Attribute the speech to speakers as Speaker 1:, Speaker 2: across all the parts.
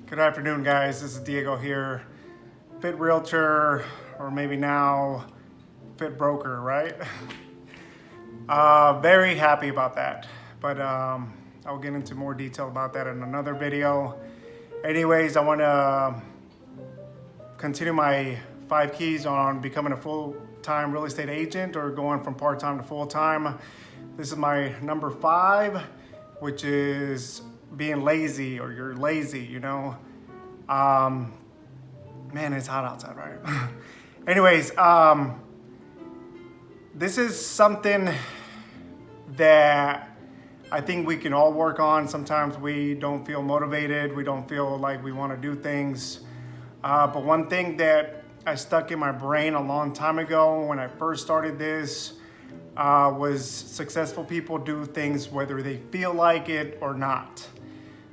Speaker 1: Good afternoon, guys. This is Diego here, Fit Realtor, or maybe now Fit Broker, right? Very happy about that, but I'll get into more detail about that in another video. Anyways, I want to continue my 5 keys on becoming a full-time real estate agent or going from part-time to full-time. This is my number 5, which is being lazy, or you're lazy, you know. Man, it's hot outside, right? Anyways, this is something that I think we can all work on. Sometimes we don't feel motivated. We don't feel like we want to do things. But one thing that I stuck in my brain a long time ago when I first started this was successful people do things whether they feel like it or not.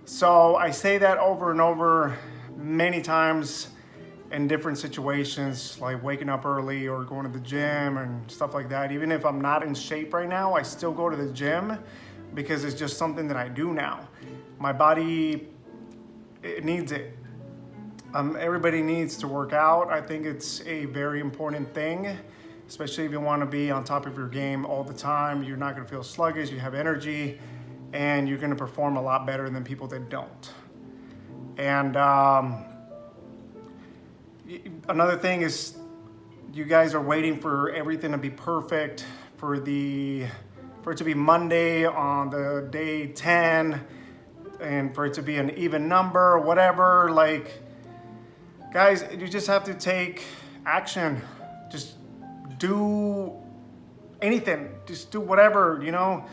Speaker 1: So I say that over and over many times in different situations, like waking up early or going to the gym and stuff like that. Even if I'm not in shape right now, I still go to the gym because it's just something that I do now. My body, it needs it. Everybody needs to work out. I think it's a very important thing, especially if you want to be on top of your game all the time. You're not going to feel sluggish, you have energy, and you're going to perform a lot better than people that don't. And another thing is, you guys are waiting for everything to be perfect, for it to be Monday on the day 10, and for it to be an even number or whatever. Like, guys, you just have to take action. Just do anything. Just do whatever, you know.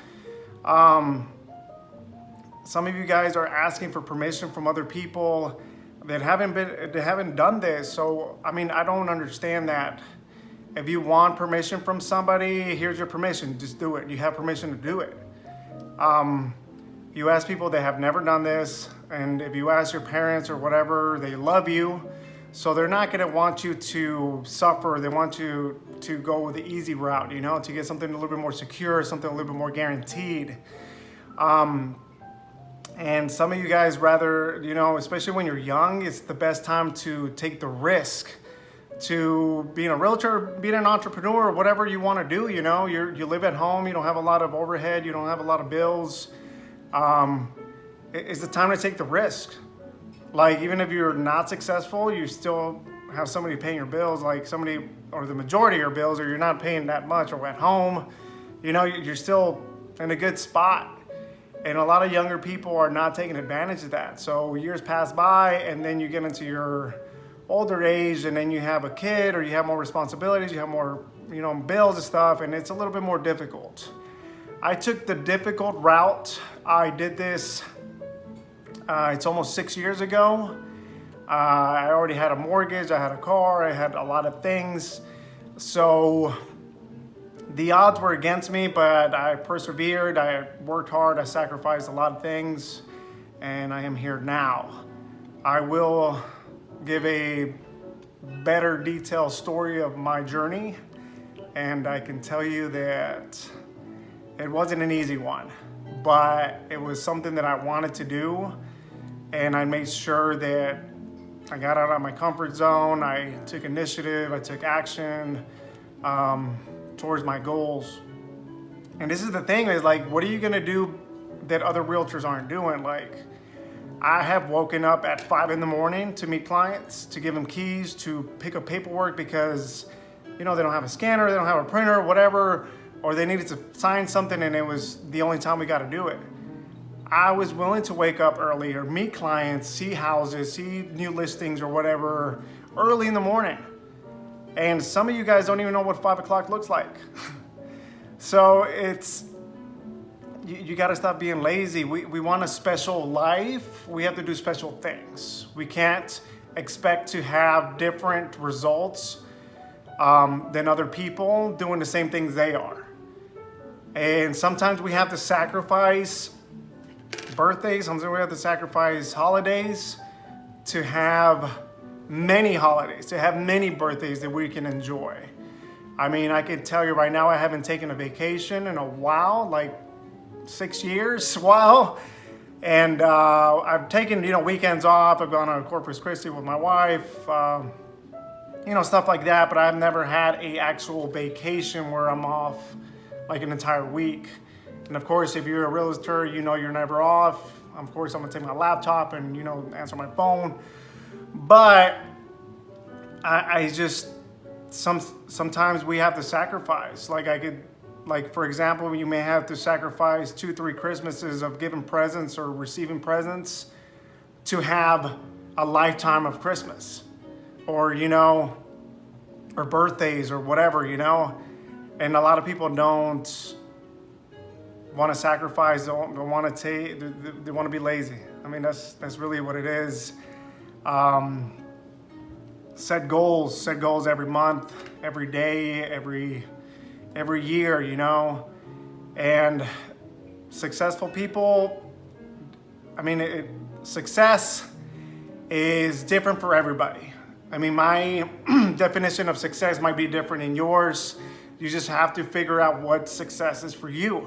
Speaker 1: Some of you guys are asking for permission from other people that haven't done this. So, I mean, I don't understand that. If you want permission from somebody, here's your permission. Just do it. You have permission to do it. You ask people that have never done this, and if you ask your parents or whatever, they love you. So they're not going to want you to suffer. They want you to go the easy route, you know, to get something a little bit more secure, something a little bit more guaranteed. And some of you guys rather, you know, especially when you're young, it's the best time to take the risk to being a realtor, being an entrepreneur, whatever you want to do. You know, you live at home, you don't have a lot of overhead, you don't have a lot of bills. It's the time to take the risk. Like, even if you're not successful, you still have somebody paying your bills, like somebody, or the majority of your bills, or you're not paying that much, or at home, you know, you're still in a good spot. And a lot of younger people are not taking advantage of that. So years pass by, and then you get into your older age, and then you have a kid, or you have more responsibilities, you have more, you know, bills and stuff, and it's a little bit more difficult. I took the difficult route. I did this, it's almost 6 years ago. I already had a mortgage, I had a car, I had a lot of things. So the odds were against me, but I persevered, I worked hard, I sacrificed a lot of things, and I am here now. I will give a better detailed story of my journey, and I can tell you that it wasn't an easy one, but it was something that I wanted to do, and I made sure that I got out of my comfort zone, I took initiative, I took action, towards my goals. And this is the thing, is like, what are you gonna do that other realtors aren't doing? Like, I have woken up at 5 in the morning to meet clients, to give them keys, to pick up paperwork because, you know, they don't have a scanner, they don't have a printer, whatever, or they needed to sign something and it was the only time we got to do it. I was willing to wake up earlier, meet clients, see houses, see new listings or whatever early in the morning. And some of you guys don't even know what 5 o'clock looks like. So you got to stop being lazy. We want a special life. We have to do special things. We can't expect to have different results than other people doing the same things they are. And sometimes we have to sacrifice birthdays. Sometimes we have to sacrifice holidays to have many holidays, to have many birthdays that we can enjoy. I mean, I can tell you right now, I haven't taken a vacation in a while, like 6 years. Wow. And I've taken, weekends off. I've gone on Corpus Christi with my wife, stuff like that. But I've never had a actual vacation where I'm off like an entire week. And of course, if you're a realtor, you're never off. Of course, I'm gonna take my laptop and, answer my phone. But I just, sometimes we have to sacrifice. Like for example, you may have to sacrifice 2-3 Christmases of giving presents or receiving presents to have a lifetime of Christmas, or or birthdays or whatever, And a lot of people don't want to sacrifice, don't want to take, they want to be lazy. I mean, that's really what it is. Set goals every month, every day, every year, and successful people, I mean, success is different for everybody. I mean, my definition of success might be different than yours. You just have to figure out what success is for you.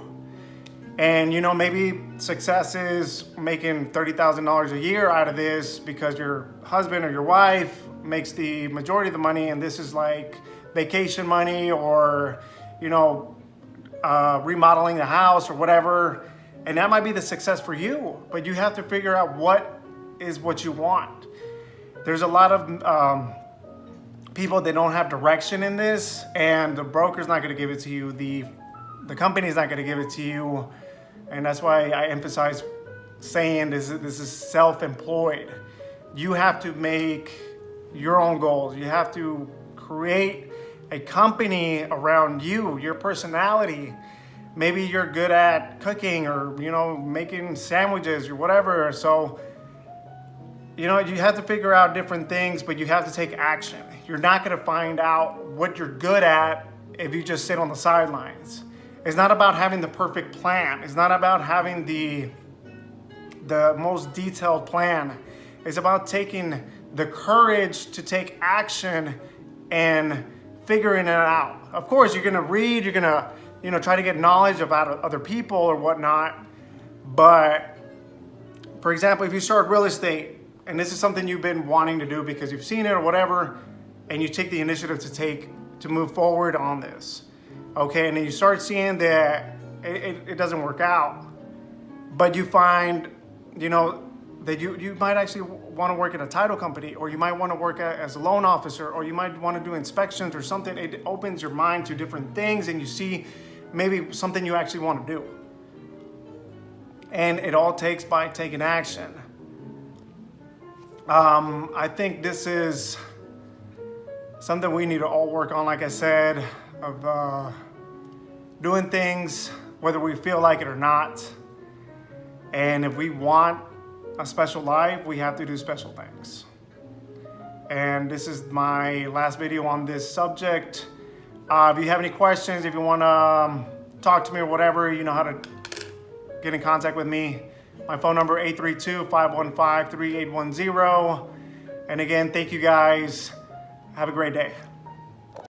Speaker 1: And, maybe success is making $30,000 a year out of this because your husband or your wife makes the majority of the money, and this is like vacation money or, remodeling the house or whatever. And that might be the success for you, but you have to figure out what is what you want. There's a lot of people that don't have direction in this, and the broker's not going to give it to you. The company's not going to give it to you. And that's why I emphasize saying this is self-employed. You have to make your own goals. You have to create a company around you, your personality. Maybe you're good at cooking or, making sandwiches or whatever. So, you have to figure out different things, but you have to take action. You're not going to find out what you're good at if you just sit on the sidelines. It's not about having the perfect plan. It's not about having the most detailed plan. It's about taking the courage to take action and figuring it out. Of course, you're going to read, you're going to, try to get knowledge about other people or whatnot. But for example, if you start real estate, and this is something you've been wanting to do because you've seen it or whatever, and you take the initiative to move forward on this, okay, and then you start seeing that it doesn't work out, but you find, that you might actually want to work in a title company, or you might want to work as a loan officer, or you might want to do inspections or something. It opens your mind to different things, and you see maybe something you actually want to do. And it all takes by taking action. I think this is something we need to all work on, like I said, of doing things whether we feel like it or not. And if we want a special life, we have to do special things. And this is my last video on this subject. If you have any questions, if you want to talk to me or whatever, you know how to get in contact with me. My phone number 832-515-3810. And again, thank you guys. Have a great day.